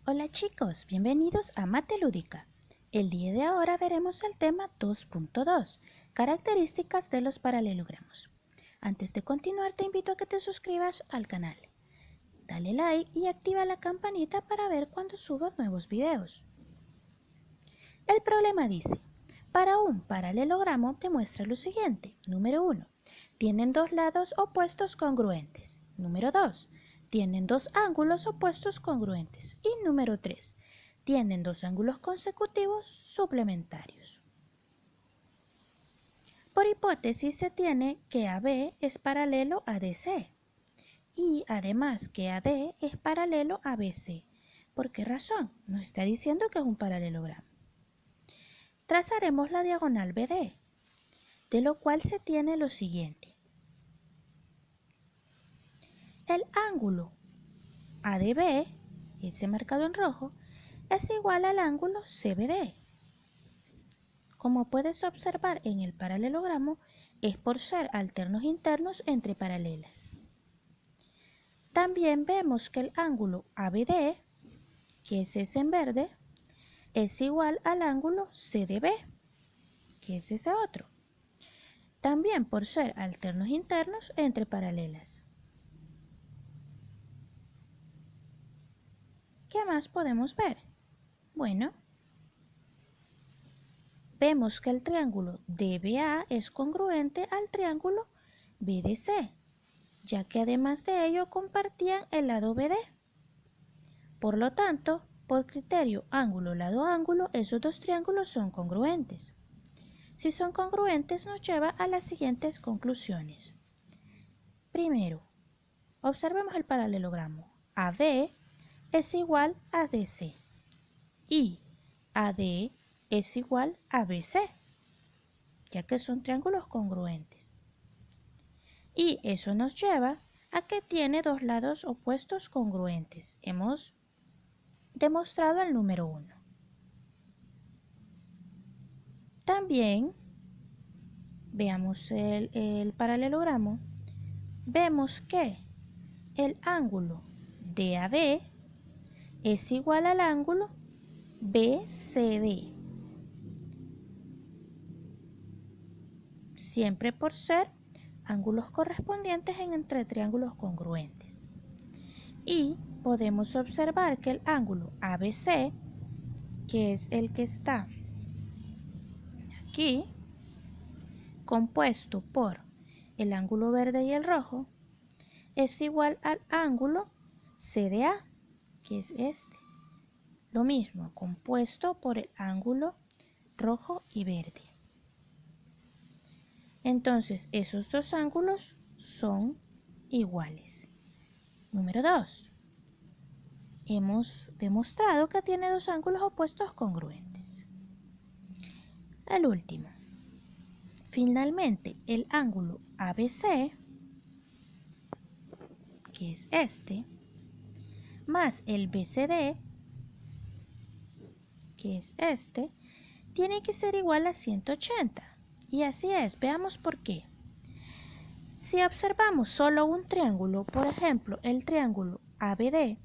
Hola chicos, bienvenidos a Mate Lúdica. El día de ahora veremos el tema 2.2, características de los paralelogramos. Antes de continuar te invito a que te suscribas al canal. Dale like y activa la campanita para ver cuando subo nuevos videos. El problema dice, para un paralelogramo te muestra lo siguiente. Número 1. Tienen dos lados opuestos congruentes. Número 2. Tienen dos ángulos opuestos congruentes. Y número 3. Tienen dos ángulos consecutivos suplementarios. Por hipótesis se tiene que AB es paralelo a DC y además que AD es paralelo a BC. ¿Por qué razón? Nos está diciendo que es un paralelogramo. Trazaremos la diagonal BD, de lo cual se tiene lo siguiente. El ángulo ADB, ese marcado en rojo, es igual al ángulo CBD. Como puedes observar en el paralelogramo, es por ser alternos internos entre paralelas. También vemos que el ángulo ABD, que es ese en verde, es igual al ángulo CDB, que es ese otro. También por ser alternos internos entre paralelas. ¿Qué más podemos ver? Bueno, vemos que el triángulo DBA es congruente al triángulo BDC, ya que además de ello compartían el lado BD. Por lo tanto, por criterio ángulo-lado-ángulo, esos dos triángulos son congruentes. Si son congruentes, nos lleva a las siguientes conclusiones. Primero, observemos el paralelogramo. AD es igual a DC y AD es igual a BC, ya que son triángulos congruentes. Y eso nos lleva a que tiene dos lados opuestos congruentes. Hemos demostrado el número 1. También veamos el paralelogramo. Vemos que el ángulo DAB es igual al ángulo BCD, siempre por ser ángulos correspondientes entre triángulos congruentes. Y podemos observar que el ángulo ABC, que es el que está aquí, compuesto por el ángulo verde y el rojo, es igual al ángulo CDA, que es este. Lo mismo, compuesto por el ángulo rojo y verde. Entonces, esos dos ángulos son iguales. Número 2. Hemos demostrado que tiene dos ángulos opuestos congruentes. El último. Finalmente, el ángulo ABC, que es este, más el BCD, que es este, tiene que ser igual a 180. Y así es, veamos por qué. Si observamos solo un triángulo, por ejemplo, el triángulo ABD,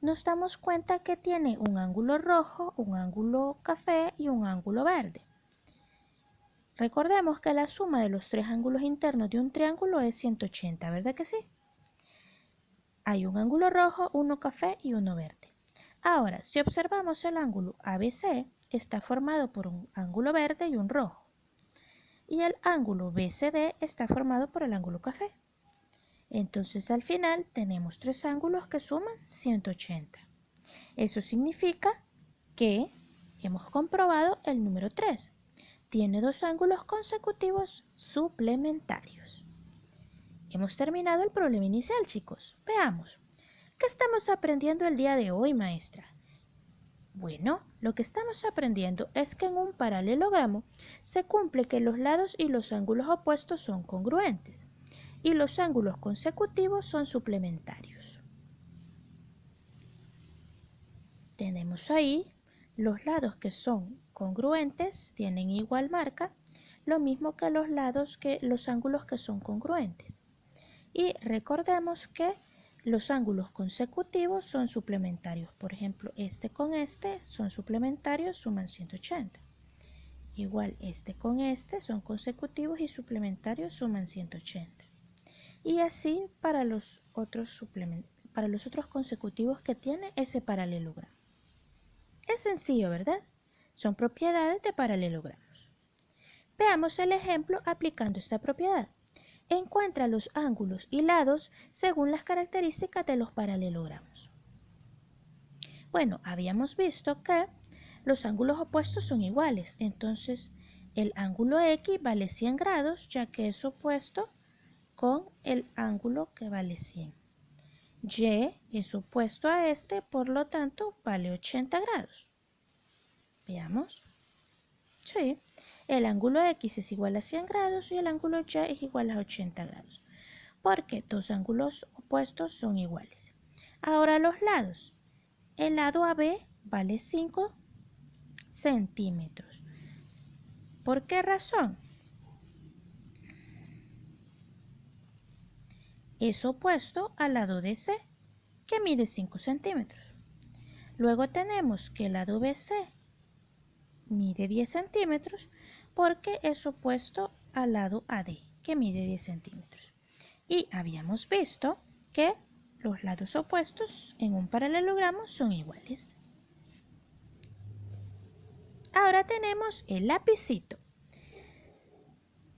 nos damos cuenta que tiene un ángulo rojo, un ángulo café y un ángulo verde. Recordemos que la suma de los tres ángulos internos de un triángulo es 180, ¿verdad que sí? Hay un ángulo rojo, uno café y uno verde. Ahora, si observamos el ángulo ABC, está formado por un ángulo verde y un rojo. Y el ángulo BCD está formado por el ángulo café. Entonces al final tenemos tres ángulos que suman 180. Eso significa que hemos comprobado el número 3. Tiene dos ángulos consecutivos suplementarios. Hemos terminado el problema inicial, chicos. Veamos. ¿Qué estamos aprendiendo el día de hoy, maestra? Bueno, lo que estamos aprendiendo es que en un paralelogramo se cumple que los lados y los ángulos opuestos son congruentes y los ángulos consecutivos son suplementarios. Tenemos ahí los lados que son congruentes, tienen igual marca, lo mismo que los ángulos que son congruentes. Y recordemos que los ángulos consecutivos son suplementarios. Por ejemplo, este con este son suplementarios, suman 180. Igual este con este son consecutivos y suplementarios, suman 180. Y así para los otros consecutivos que tiene ese paralelogramo. Es sencillo, ¿verdad? Son propiedades de paralelogramos. Veamos el ejemplo aplicando esta propiedad. Encuentra los ángulos y lados según las características de los paralelogramos. Bueno, habíamos visto que los ángulos opuestos son iguales, entonces el ángulo X vale 100 grados ya que es opuesto con el ángulo que vale 100. Y es opuesto a este, por lo tanto vale 80 grados. Veamos. Sí, el ángulo X es igual a 100 grados y el ángulo Y es igual a 80 grados, porque dos ángulos opuestos son iguales. Ahora los lados. El lado AB vale 5 centímetros. ¿Por qué razón? Es opuesto al lado DC, que mide 5 centímetros. Luego tenemos que el lado BC mide 10 centímetros porque es opuesto al lado AD, que mide 10 centímetros. Y habíamos visto que los lados opuestos en un paralelogramo son iguales. Ahora tenemos el lapicito.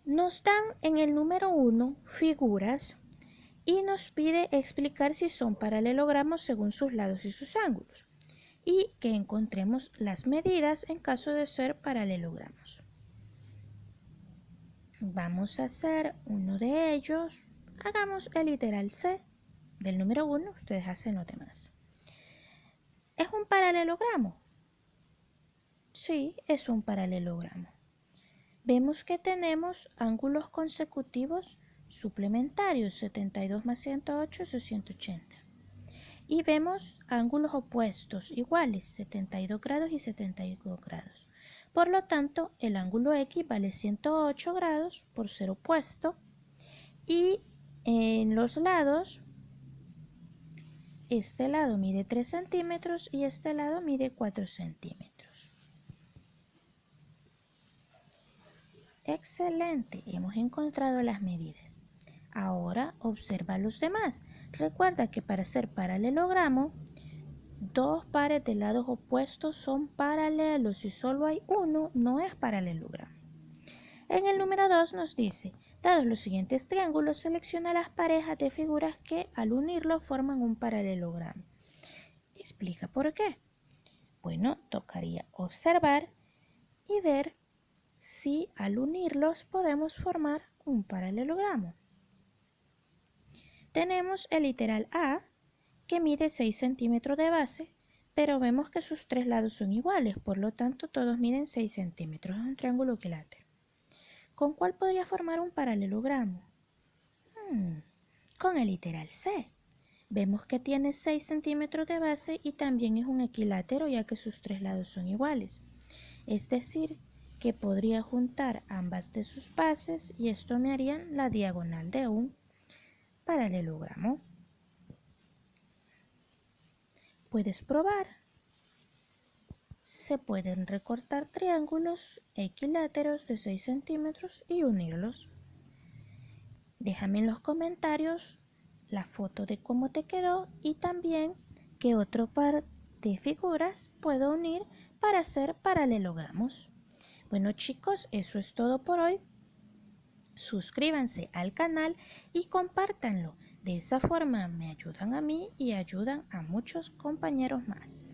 Nos dan en el número 1 figuras y nos pide explicar si son paralelogramos según sus lados y sus ángulos, y que encontremos las medidas en caso de ser paralelogramos. Vamos a hacer uno de ellos. Hagamos el literal C del número 1, ustedes hacen los demás. ¿Es un paralelogramo? Sí, es un paralelogramo. Vemos que tenemos ángulos consecutivos suplementarios, 72 más 108 es 180. Y vemos ángulos opuestos iguales, 72 grados y 72 grados. Por lo tanto, el ángulo X vale 108 grados por ser opuesto. Y en los lados, este lado mide 3 centímetros y este lado mide 4 centímetros. Excelente, hemos encontrado las medidas. Ahora observa los demás. Recuerda que para hacer paralelogramo, dos pares de lados opuestos son paralelos. Si solo hay uno, no es paralelogramo. En el número 2 nos dice, dados los siguientes triángulos, selecciona las parejas de figuras que al unirlos forman un paralelogramo. Explica por qué. Bueno, tocaría observar y ver si al unirlos podemos formar un paralelogramo. Tenemos el literal A, que mide 6 centímetros de base, pero vemos que sus tres lados son iguales, por lo tanto todos miden 6 centímetros. Es un triángulo equilátero. ¿Con cuál podría formar un paralelogramo? Con el literal C. Vemos que tiene 6 centímetros de base y también es un equilátero ya que sus tres lados son iguales. Es decir, que podría juntar ambas de sus bases y esto me haría la diagonal de un paralelogramo. Puedes probar. Se pueden recortar triángulos equiláteros de 6 centímetros y unirlos. Déjame en los comentarios la foto de cómo te quedó y también qué otro par de figuras puedo unir para hacer paralelogramos. Bueno chicos, eso es todo por hoy. Suscríbanse al canal y compártanlo. De esa forma me ayudan a mí y ayudan a muchos compañeros más.